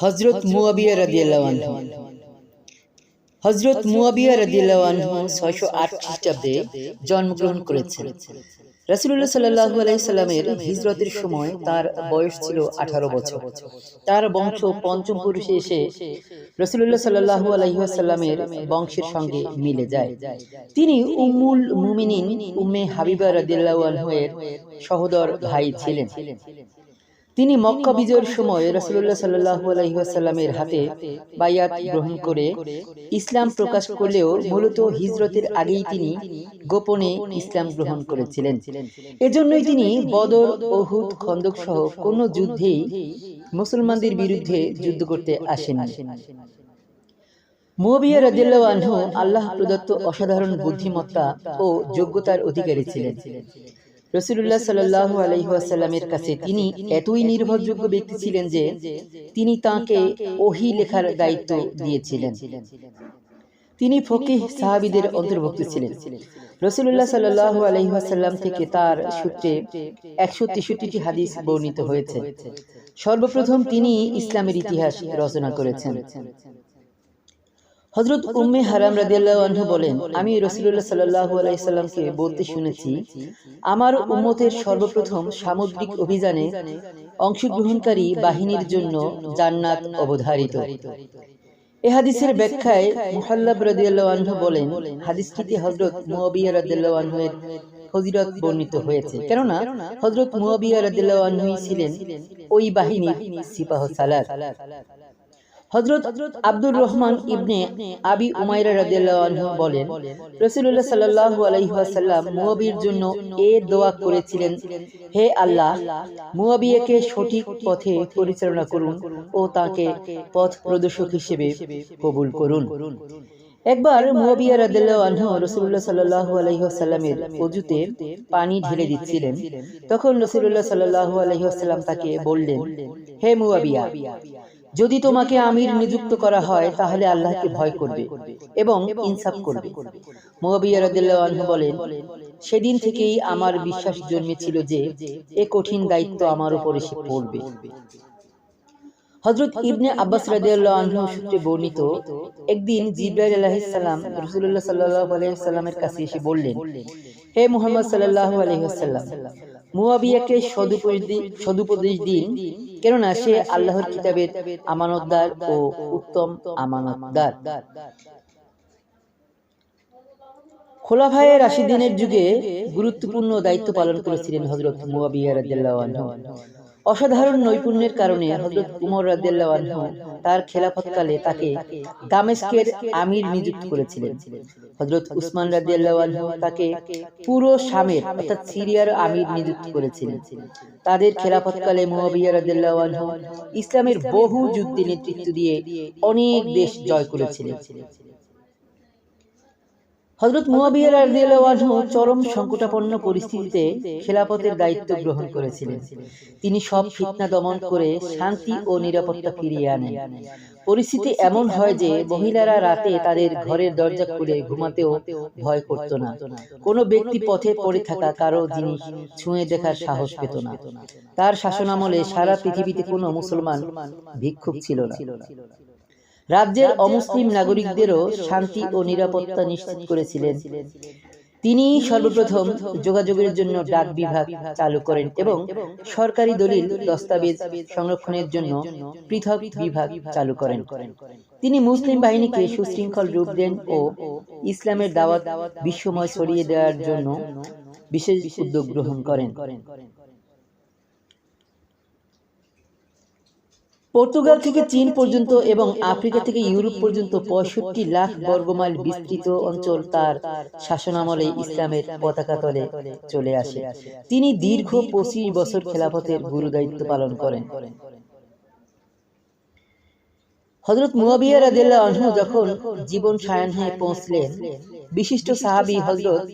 হযরত মুয়াবিয়া রাদিয়াল্লাহু আনহু। হযরত মুয়াবিয়া রাদিয়াল্লাহু আনহু ৬০৮ খ্রিস্টাব্দে জন্মগ্রহণ করেছেন। রাসূলুল্লাহ সাল্লাল্লাহু আলাইহি সাল্লামের হিজরতের সময় তার বয়স ছিল ১৮ বছর। তার বংশ পঞ্চম পুরুষে এসে রাসূলুল্লাহ সাল্লাল্লাহু আলাইহি ওয়াসাল্লামের বংশের সঙ্গে মিলে যায়। তিনি উম্মুল মুমিনিন উম্মে হাবিবা রাদিয়াল্লাহু আনহা এর সহোদর ভাই ছিলেন। তিনি মক্কা বিজয়ের সময় রাসূলুল্লাহ সাল্লাল্লাহু আলাইহি ওয়াসাল্লামের হাতে বায়াত গ্রহণ করে ইসলাম প্রকাশ করলেও মূলত হিজরতের আগেই তিনি গোপনে ইসলাম গ্রহণ করেছিলেন। এজন্যই তিনি বদর, উহুদ, খন্দক সহ কোনো যুদ্ধেই মুসলমানদের বিরুদ্ধে যুদ্ধ করতে আসেননি। মুয়াবিয়া রাদিয়াল্লাহু আনহু আল্লাহ প্রদত্ত অসাধারণ বুদ্ধিমত্তা ও যোগ্যতার অধিকারী ছিলেন। রাসূলুল্লাহ সাল্লাল্লাহু আলাইহি ওয়াসাল্লামের কাছে তিনি এতই নির্ভরযোগ্য ব্যক্তি ছিলেন যে তিনি তাকে ওহী লেখার দায়িত্ব দিয়েছিলেন। তিনি ফকিহ সাহাবীদের অন্তর্ভুক্ত ছিলেন। রাসূলুল্লাহ সাল্লাল্লাহু আলাইহি ওয়াসাল্লাম থেকে তার সূত্রে ১৬৩টি হাদিস বর্ণিত হয়েছে। সর্বপ্রথম তিনি ইসলামের ইতিহাস রচনা করেছেন। হযরত উম্মে হারাম রাদিয়াল্লাহু আনহা বলেন, আমি রাসূলুল্লাহ সাল্লাল্লাহু আলাইহি সাল্লামকে বলতে শুনেছি, আমার উম্মতের সর্বপ্রথম সামুদ্রিক অভিযানে অংশগ্রহণকারী বাহিনীর জন্য জান্নাত অবধারিত। এই হাদিসের ব্যাখ্যায় মুহাল্লাব রাদিয়াল্লাহু আনহু বলেন, হাদিসটিতে হযরত মুয়াবিয়া রাদিয়াল্লাহু আনহু এর ফজিলত বর্ণিত হয়েছে, কেননা হযরত মুয়াবিয়া রাদিয়াল্লাহু আনহু ছিলেন ওই বাহিনীর সিপাহ সালার। হযরত আব্দুর রহমান ইবনে আবি উমাইরা রাদিয়াল্লাহু আনহু বলেন, রাসূলুল্লাহ সাল্লাল্লাহু আলাইহি ওয়াসাল্লাম মুয়াবিয়ার জন্য দোয়া করেছিলেন, হে আল্লাহ, মুয়াবিয়াকে সঠিক পথে পরিচালনা করুন ও তাকে পথ প্রদর্শক হিসেবে কবুল করুন। একবার মুয়াবিয়া রাদিয়াল্লাহু আনহু রাসূলুল্লাহ সাল্লাল্লাহু আলাইহি ওয়াসাল্লামের ওযুতে পানি ঢেলে দিচ্ছিলেন। তখন রাসূলুল্লাহ সাল্লাল্লাহু আলাইহি ওয়াসাল্লাম তাকে বললেন, হে মুয়াবিয়া, যদি তোমাকে আমির নিযুক্ত করা হয় তাহলে আল্লাহকে ভয় করবে এবং ইনসাফ করবে। মুয়াবিয়া রাদিয়াল্লাহু আনহু বলেন, সেদিন থেকেই আমার বিশ্বাস জন্মেছিল যে এই কঠিন দায়িত্ব আমার উপর এসে পড়বে। হযরত ইবনে আব্বাস রাদিয়াল্লাহু আনহু সূত্রে বর্ণিত, একদিন জিবরাইল আলাইহিস সালাম রাসূলুল্লাহ সাল্লাল্লাহু আলাইহি ওয়াসাল্লামের কাছে এসে বললেন, হে মুহাম্মদ সাল্লাল্লাহু আলাইহি ওয়াসাল্লাম, মুয়াবিয়াকে সদুপদেশ দিন, কেননা সে আল্লাহর কিতাবের আমানতদার ও উত্তম আমানতদার। খোলাফায়ে রাশিদিনের যুগে গুরুত্বপূর্ণ দায়িত্ব পালন করেছিলেন হযরত মুয়াবিয়া রাদিয়াল্লাহু আনহু। অসাধারণ নৈপুণ্যের কারণে হযরত উমর রাদিয়াল্লাহু আনহু তার খেলাফতকালে তাকে দামেস্কের আমির নিযুক্ত করেছিলেন। হযরত উসমান রাদিয়াল্লাহু আনহু তাকে পুরো শামের অর্থাৎ সিরিয়ার আমির নিযুক্ত করেছিলেন। তাদের খেলাফতকালে মুয়াবিয়া রাদিয়াল্লাহু আনহু ইসলামের বহু যুদ্ধে নেতৃত্ব দিয়ে অনেক দেশ জয় করেছিলেন। হযরত মুয়াবিয়া রাদিয়াল্লাহু আনহু চরম সংকটাপন্ন পরিস্থিতিতে খেলাফতের দায়িত্ব গ্রহণ করেছিলেন। তিনি সব ফিতনা দমন করে শান্তি ও নিরাপত্তা ফিরিয়ে আনেন। পরিস্থিতি এমন হয় যে মহিলারা রাতে তাদের ঘরের দরজা খুলে ঘুমাতেও ভয় করত না। কোনো ব্যক্তি পথে পড়ে থাকা কারো জিনিস ছুঁয়ে দেখার সাহস পেত না। তার শাসনামলে সারা পৃথিবীতে কোনো মুসলমান ভিক্ষুক ছিল না। রাজ্যের অমুসলিম নাগরিকদেরও শান্তি ও নিরাপত্তা নিশ্চিত করেছিলেন। তিনি সর্বপ্রথম যোগাযোগের জন্য ডাক বিভাগ চালু করেন এবং সরকারি দলিল দস্তাবেজ সংরক্ষণের জন্য পৃথক বিভাগ চালু করেন। তিনি মুসলিম বাহিনীকে সুশৃঙ্খল রূপ দেন ও ইসলামের দাওয়াত বিশ্বময় ছড়িয়ে দেওয়ার জন্য বিশেষ উদ্যোগ গ্রহণ করেন। পর্তুগাল থেকে চীন পর্যন্ত এবং আফ্রিকা থেকে ইউরোপ পর্যন্ত ৬৫ লাখ বর্গমাইল বিস্তৃত অঞ্চল তার শাসনামলে ইসলামের পতাকা তলে চলে আসে। তিনি দীর্ঘ ২৫ বছর খেলাফতের গুরুদায়িত্ব পালন করেন। হযরত মুয়াবিয়া রাদিয়াল্লাহু আনহু যখন জীবন সায়াহ্নে পৌঁছলেন, বিশিষ্ট সাহাবী হযরত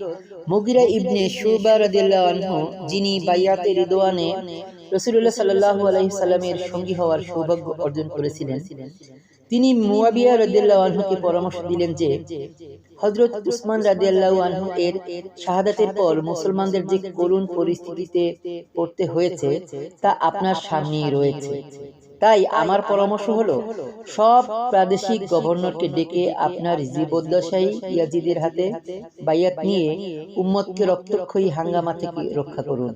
মুগিরা ইবনে শুবা রাদিয়াল্লাহু আনহু, যিনি বাইয়াতে রিদওয়ানে রাসূলুল্লাহ সাল্লাল্লাহু আলাইহি সাল্লামের সঙ্গী হওয়ার সৌভাগ্য অর্জন করেছিলেন, তিনি মুয়াবিয়া রাদিয়াল্লাহু আনহুকে পরামর্শ দিলেন যে হযরত উসমান রাদিয়াল্লাহু আনহু এর শাহাদাতের পর মুসলমানদের যে করুণ পরিস্থিতিতে পড়তে হয়েছে তা আপনার সামনেই রয়েছে। তাই আমার পরামর্শ হলো সব প্রাদেশিক গভর্নরকে ডেকে আপনার জীবদ্দশায় ইয়াজিদের হাতে বাইয়াত নিয়ে উম্মতকে রক্তক্ষয়ী হাঙ্গামা থেকে রক্ষা করুন।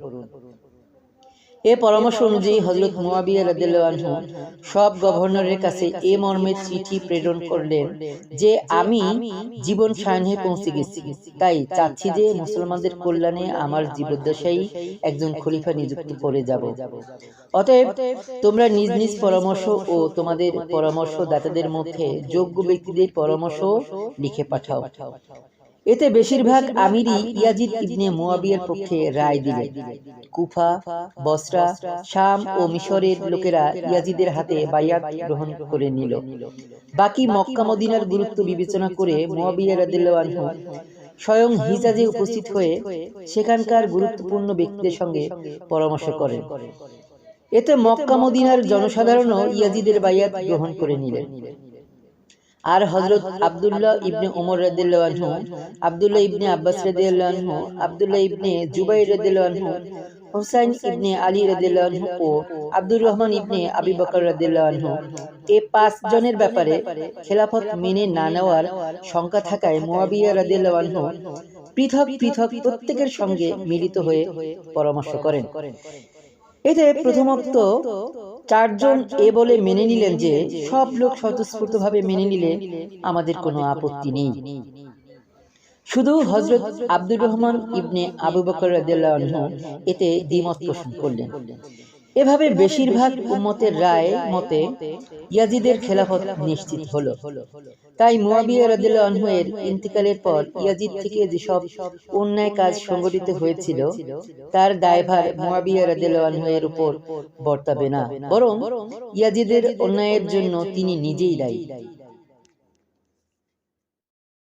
এ পরামর্শ অনুযায়ী হযরত মুয়াবিয়া রাদিয়াল্লাহু আনহু সব গভর্নরের কাছে এ মর্মে চিঠি প্রেরণ করলেন যে আমি জীবন সায়ন হয়ে পৌঁছে গেছি, তাই চাচ্ছি যে মুসলমানদের কল্যাণে আমার জীবদ্দশায় একজন খলিফা নিযুক্ত করে যাব। অতএব তোমরা নিজ নিজ পরামর্শ ও তোমাদের পরামর্শদাতাদের মধ্যে যোগ্য ব্যক্তিদের পরামর্শ লিখে পাঠাও। এতে বেশিরভাগ আমিরই ইয়াজিদ ইবনে মুয়াবিয়ার পক্ষে রায় দিলেন। কুফা, বসরা, শাম ও মিশরের লোকেরা ইয়াজিদের হাতে বায়াত গ্রহণ করে নিল। বাকি মক্কা মদিনার গুরুত্ব বিবেচনা করে মুয়াবিয়া রাদিয়াল্লাহু আনহু স্বয়ং হিজাজে উপস্থিত হয়ে সেখানকার গুরুত্বপূর্ণ ব্যক্তিদের সঙ্গে পরামর্শ করেন। এতে মক্কা মদিনার জনসাধারণও ইয়াজিদের বায়াত গ্রহণ করে নিলেন। আর হযরত আব্দুল্লাহ ইবনে উমর রাদিয়াল্লাহু আনহু, আব্দুল্লাহ ইবনে আব্বাস রাদিয়াল্লাহু আনহু, আব্দুল্লাহ ইবনে জুবাইর রাদিয়াল্লাহু আনহু, হুসাইন ইবনে আলী রাদিয়াল্লাহু আনহু ও আব্দুর রহমান ইবনে আবি বকর রাদিয়াল্লাহু আনহু এই 5 জনের ব্যাপারে খেলাফত মেনে না নেওয়ার শঙ্কা থাকায় মুয়াবিয়া রাদিয়াল্লাহু আনহু পৃথক পৃথক প্রত্যেকের সঙ্গে মিলিত হয়ে পরামর্শ করেন। এতে প্রথমত 4 জন এ বলে মেনে নিলেন যে সব লোক স্বতঃস্ফূর্তভাবে মেনে নিলে আমাদের কোনো আপত্তি নেই। শুধু হযরত আব্দুর রহমান ইবনে আবু বকর রাদিয়াল্লাহু আনহু এতে দ্বিমত পোষণ করলেন। এভাবে বেশিরভাগ উম্মতের রায় মতে ইয়াজিদের খেলাফত নিশ্চিত হলো। তাই মুয়াবিয়া রাদিয়াল্লাহু আনহু এর ইন্তিকালের পর ইয়াজিদ থেকে যেসব অন্যায় কাজ সংঘটিত হয়েছিল তার দায়ভার মুয়াবিয়া রাদিয়াল্লাহু আনহু এর উপর বর্তাবে না, বরং ইয়াজিদের অন্যায়ের জন্য তিনি নিজেই দায়ী।